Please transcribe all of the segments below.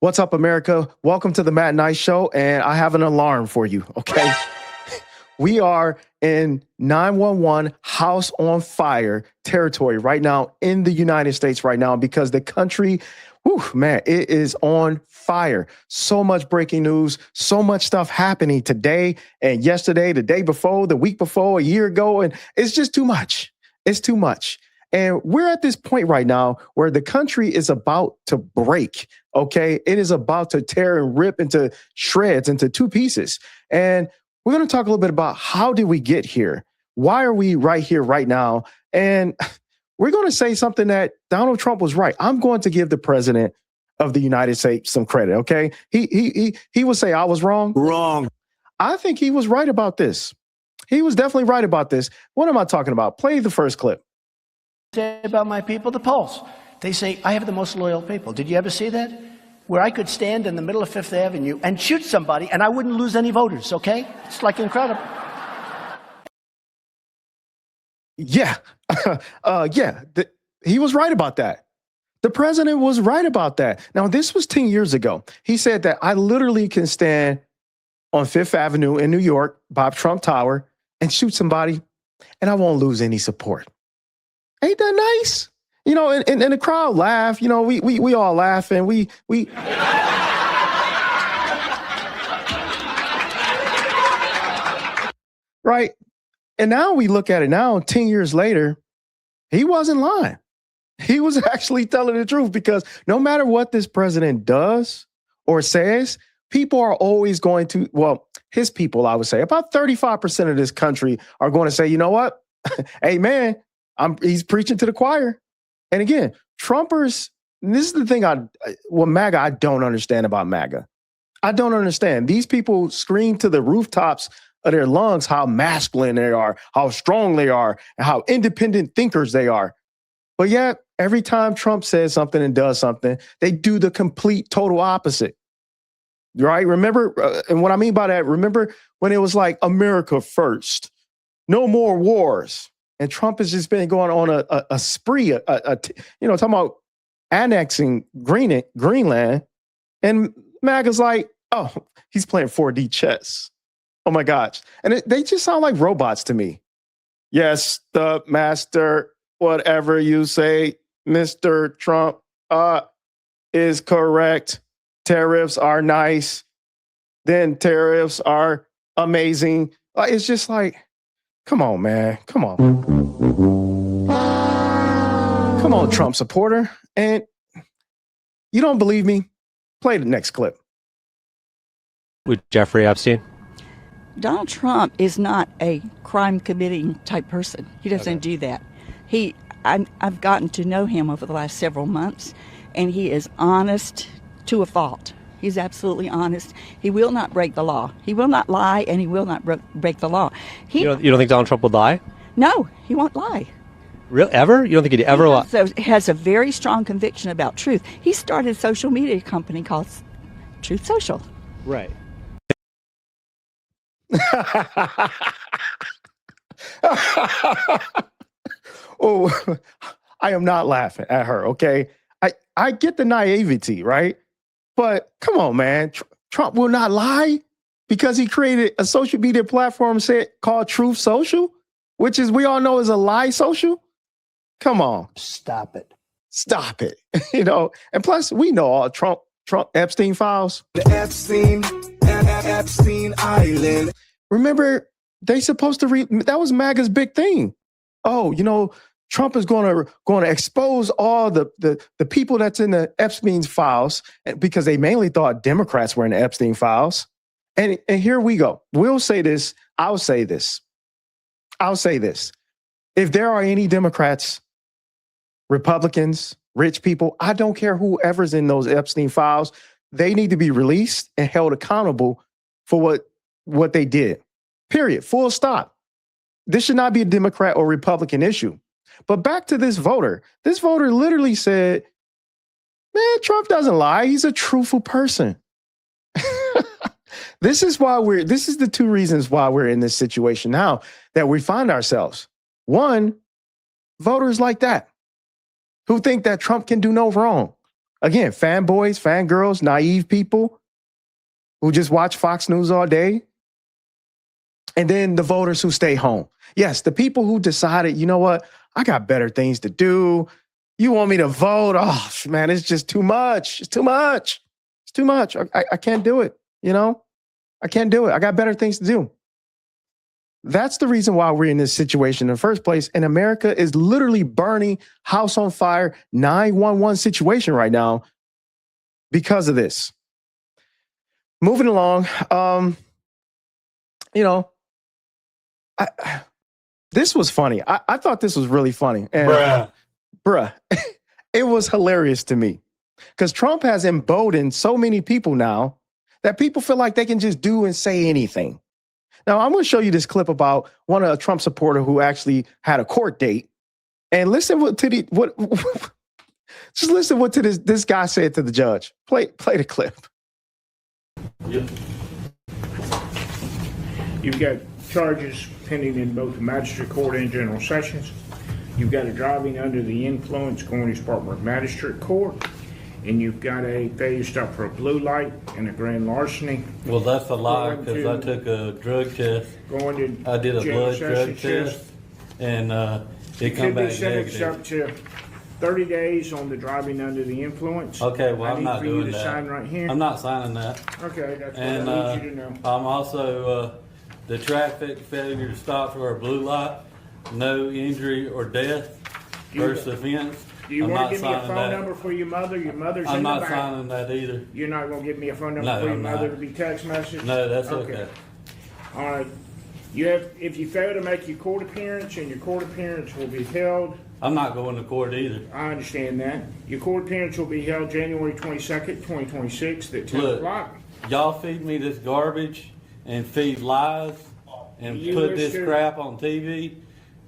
What's up, America? Welcome to the Matt Nice Show, and I have an alarm for you, okay? We are in 911 house on fire territory right now in the United States right now because the country, man, it is on fire. So much breaking news, so much stuff happening today and yesterday, the day before, the week before, a year ago, and it's just too much. It's too much. And we're at this point right now where the country is about to break, okay? It is about to tear and rip into shreds, into two pieces. And we're going to talk a little bit about how did we get here? Why are we right here right now? And we're going to say something that Donald Trump was right. I'm going to give the president of the United States some credit, okay? He would say I was wrong. Wrong. I think he was right about this. He was definitely right about this. What am I talking about? Play the first clip. Say about my people, the polls. They say, I have the most loyal people. Did you ever see that? Where I could stand in the middle of Fifth Avenue and shoot somebody and I wouldn't lose any voters, okay? It's like incredible. Yeah. He was right about that. The president was right about that. Now, this was 10 years ago. He said that I literally can stand on Fifth Avenue in New York, Bob Trump Tower, and shoot somebody and I won't lose any support. Ain't that nice? You know, and the crowd laugh. You know, we all laugh and we right. And now we look at it now, 10 years later, he wasn't lying. He was actually telling the truth because no matter what this president does or says, people are always going to, well, his people, I would say, about 35% of this country are going to say, you know what? Hey, man, he's preaching to the choir. And again, Trumpers, this is the thing MAGA, I don't understand about MAGA. I don't understand. These people scream to the rooftops of their lungs how masculine they are, how strong they are, and how independent thinkers they are. But yet, every time Trump says something and does something, they do the complete total opposite. Right? Remember, and what I mean by that, remember when it was like America first, no more wars. And Trump has just been going on a spree, talking about annexing Greenland. And MAGA's like, oh, he's playing 4D chess. Oh, my gosh. And they just sound like robots to me. Yes, the master, whatever you say, Mr. Trump, is correct. Tariffs are nice. Then tariffs are amazing. It's just like, come on, man. Come on. Come on, Trump supporter. And you don't believe me? Play the next clip. With Jeffrey Epstein? Donald Trump is not a crime-committing type person. He doesn't do that. I've gotten to know him over the last several months, and he is honest to a fault. He's absolutely honest. He will not break the law. He will not lie, and he will not break the law. You don't think Donald Trump would lie? No, he won't lie. Really? Ever? You don't think he'd ever lie? So he has a very strong conviction about truth. He started a social media company called Truth Social. Right. Oh, I am not laughing at her, okay? I get the naivety, right? But come on, man. Trump will not lie because he created a social media platform called Truth Social, which is, we all know, is a lie social. Come on. Stop it. Stop it. And plus we know all Trump Epstein files. The Epstein Island. Remember, they supposed to that was MAGA's big thing. Oh, Trump is going to expose all the people that's in the Epstein's files because they mainly thought Democrats were in the Epstein files. And here we go. We'll say this. I'll say this. If there are any Democrats, Republicans, rich people, I don't care whoever's in those Epstein files, they need to be released and held accountable for what they did. Period. Full stop. This should not be a Democrat or Republican issue. But back to this voter. This voter literally said, man, Trump doesn't lie. He's a truthful person. This is the two reasons why we're in this situation now that we find ourselves. One, voters like that who think that Trump can do no wrong. Again, fanboys, fangirls, naive people who just watch Fox News all day. And then the voters who stay home. Yes, the people who decided, you know what, I got better things to do. You want me to vote? Oh, man, it's just too much. It's too much. It's too much. I can't do it, you know? I can't do it. I got better things to do. That's the reason why we're in this situation in the first place. And America is literally burning, house on fire, 911 situation right now because of this. Moving along, you know, this was funny. I thought this was really funny. And bruh, it was hilarious to me because Trump has emboldened so many people now that people feel like they can just do and say anything. Now, I'm going to show you this clip about one of a Trump supporter who actually had a court date. And listen just listen what this guy said to the judge. Play the clip. Yep. You've got charges pending in both the magistrate court and general sessions. You've got a driving under the influence going to Spartanburg Magistrate Court, and you've got a failure to stop for a blue light and a grand larceny. Well, that's a lie because I took a drug test. I did a blood drug test, and it come back negative. Up to 30 days on the driving under the influence. Okay, well, I'm not doing that. Sign right here. I'm not signing that. Okay, that's and, what I need you to know. I'm also the traffic failure to stop for a blue light, no injury or death, first offense. Do you want to give me a phone number for your mother? Your mother's in the back. I'm not signing that either. You're not going to give me a phone number for your mother to be text message? No, that's okay. All right. If you fail to make your court appearance, and your court appearance will be held. I'm not going to court either. I understand that. Your court appearance will be held January 22nd, 2026 at 10 o'clock. Y'all feed me this garbage and feed lies and put this crap on TV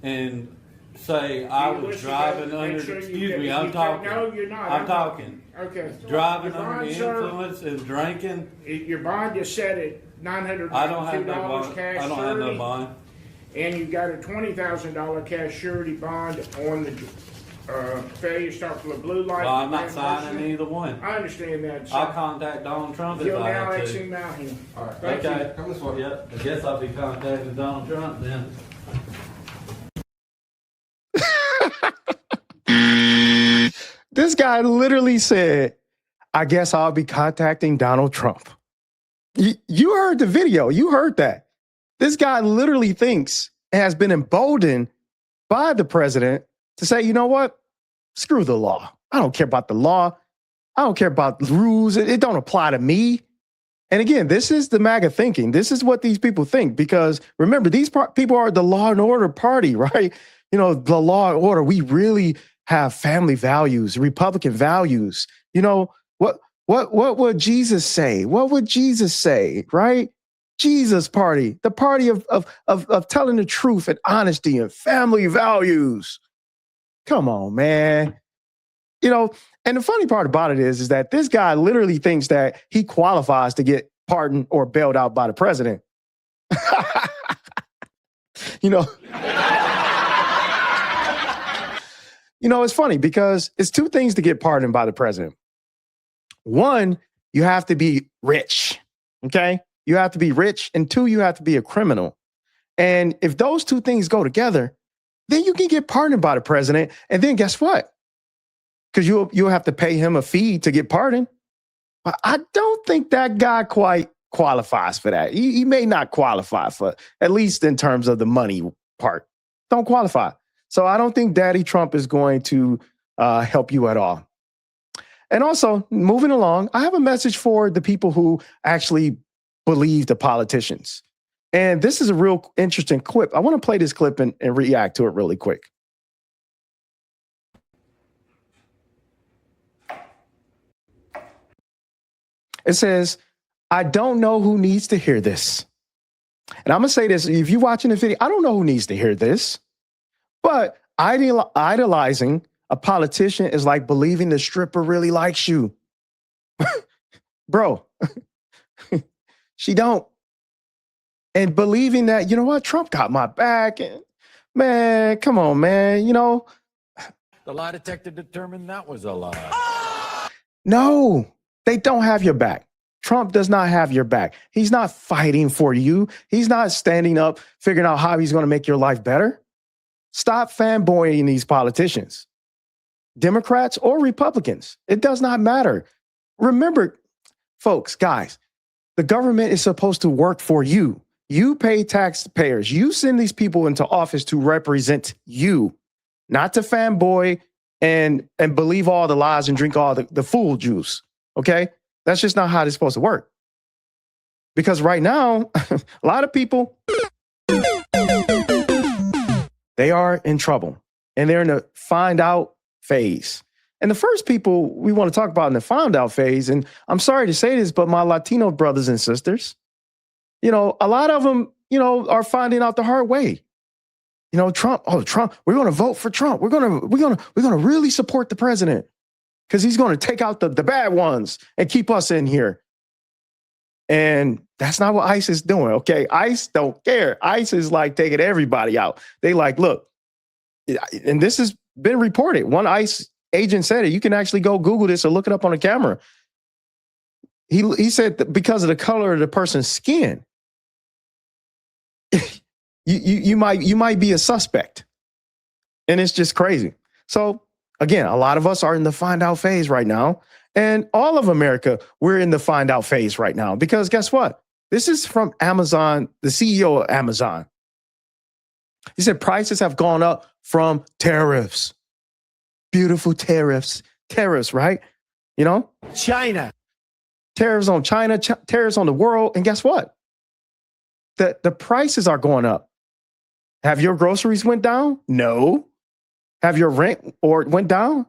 and say I was driving under, excuse me, I'm talking. No, you're not. I'm talking. Okay. Driving under the influence and drinking. Your bond is set at $992 I don't have no bond. cash I don't have no bond. And you've got a $20,000 cash surety bond on the failure to stop for a blue light. Well, I'm not signing either one. I understand that. I'll contact Donald Trump if You'll I now have exit to. him out here. All right. Okay. Come this way. Yep. I guess I'll be contacting Donald Trump then. This guy literally said, I guess I'll be contacting Donald Trump. You heard the video. You heard that. This guy literally thinks and has been emboldened by the president to say, you know what? Screw the law. I don't care about the law. I don't care about the rules. It don't apply to me. And again, this is the MAGA thinking. This is what these people think, because remember, these people are the law and order party, right? You know, the law and order. We really have family values, Republican values. You know, what would Jesus say? What would Jesus say, right? Jesus party, the party of telling the truth and honesty and family values. Come on, man. You know, and the funny part about it is that this guy literally thinks that he qualifies to get pardoned or bailed out by the president. You know, it's funny because it's two things to get pardoned by the president. One, you have to be rich. Okay. You have to be rich. And two, you have to be a criminal. And if those two things go together, then you can get pardoned by the president. And then guess what? Because you'll have to pay him a fee to get pardoned. But I don't think that guy quite qualifies for that. He may not qualify for, at least in terms of the money part. Don't qualify. So I don't think Daddy Trump is going to help you at all. And also, moving along, I have a message for the people who actually believe the politicians. And this is a real interesting clip. I want to play this clip and react to it really quick. It says, I don't know who needs to hear this. And I'm going to say this. If you're watching this video, I don't know who needs to hear this. But idolizing a politician is like believing the stripper really likes you. Bro, she don't. And believing that, you know what, Trump got my back. And man, come on, man. You know, the lie detector determined that was a lie. No, they don't have your back. Trump does not have your back. He's not fighting for you. He's not standing up, figuring out how he's going to make your life better. Stop fanboying these politicians, Democrats or Republicans. It does not matter. Remember, folks, guys, the government is supposed to work for you. You pay taxpayers. You send these people into office to represent you, not to fanboy and believe all the lies and drink all the fool juice. Okay? That's just not how it's supposed to work. Because right now, a lot of people, they are in trouble and they're in the find out phase. And the first people we want to talk about in the find out phase, and I'm sorry to say this, but my Latino brothers and sisters, a lot of them, are finding out the hard way. Trump, we're going to vote for Trump. We're going to really support the president because he's going to take out the bad ones and keep us in here. And that's not what ICE is doing. Okay. ICE don't care. ICE is like taking everybody out. They like, look, and this has been reported. One ICE agent said it. You can actually go Google this or look it up on the camera. He said that because of the color of the person's skin, you might be a suspect. And it's just crazy. So again, a lot of us are in the find out phase right now. And all of America, we're in the find out phase right now. Because guess what? This is from Amazon, the CEO of Amazon. He said prices have gone up from tariffs. Beautiful tariffs. Tariffs, right? China. Tariffs on China, tariffs on the world. And guess what? The prices are going up. Have your groceries went down? No. Have your rent went down?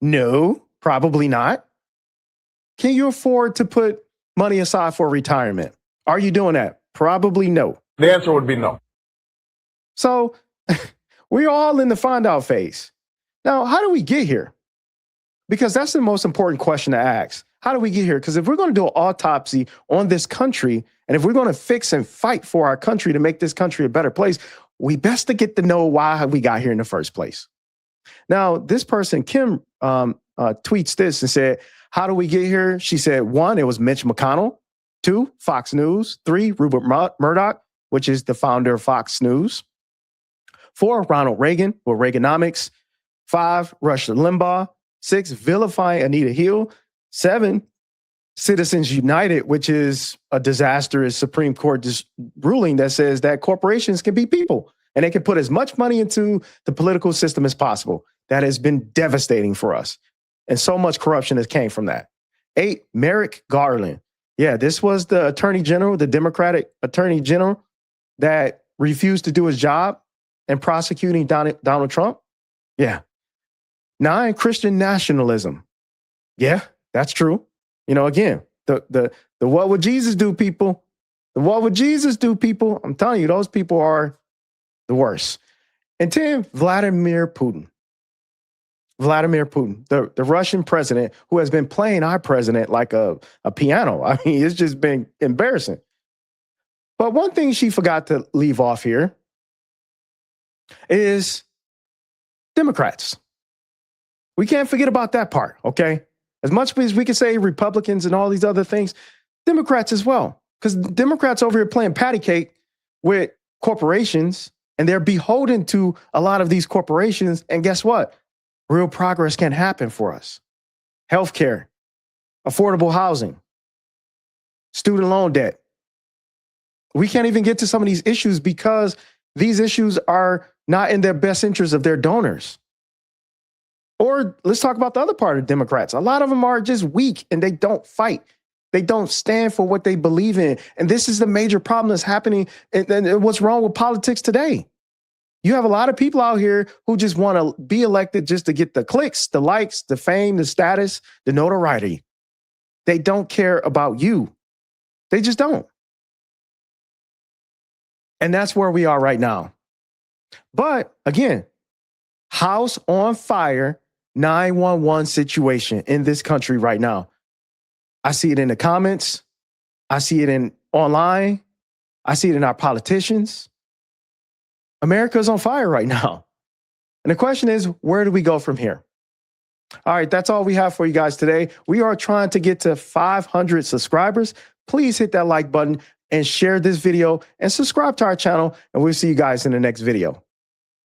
No, probably not. Can you afford to put money aside for retirement? Are you doing that? Probably no. The answer would be no. So we're all in the find out phase. Now, how do we get here? Because that's the most important question to ask. How do we get here? Because if we're going to do an autopsy on this country, and if we're going to fix and fight for our country to make this country a better place, we best to get to know why we got here in the first place. Now, this person, Kim, tweets this and said, how do we get here? She said, 1, it was Mitch McConnell. 2, Fox News. 3, Rupert Murdoch, which is the founder of Fox News. 4, Ronald Reagan with Reaganomics. 5, Rush Limbaugh. 6, vilifying Anita Hill. 7, Citizens United, which is a disastrous Supreme Court ruling that says that corporations can be people and they can put as much money into the political system as possible. That has been devastating for us. And so much corruption has came from that. 8, Merrick Garland. Yeah, this was the attorney general, the Democratic attorney general that refused to do his job in prosecuting Donald Trump. Yeah. 9, Christian nationalism. Yeah, that's true. Again, the what would Jesus do people? The what would Jesus do people? I'm telling you, those people are the worst. And 10, Vladimir Putin. Vladimir Putin, the Russian president who has been playing our president like a piano. I mean, it's just been embarrassing. But one thing she forgot to leave off here is Democrats. We can't forget about that part, okay? As much as we can say Republicans and all these other things, Democrats as well. Because Democrats over here playing patty cake with corporations, and they're beholden to a lot of these corporations. And guess what? Real progress can happen for us. Healthcare, affordable housing, student loan debt. We can't even get to some of these issues because these issues are not in their best interest of their donors. Or let's talk about the other part of Democrats. A lot of them are just weak and they don't fight. They don't stand for what they believe in. And this is the major problem that's happening. And what's wrong with politics today? You have a lot of people out here who just want to be elected just to get the clicks, the likes, the fame, the status, the notoriety. They don't care about you. They just don't. And that's where we are right now. But again, house on fire, 911 situation in this country right now. I see it in the comments. I see it in online. I see it in our politicians. America's on fire right now. And the question is, where do we go from here? All right, that's all we have for you guys today. We are trying to get to 500 subscribers. Please hit that like button and share this video and subscribe to our channel, and we'll see you guys in the next video.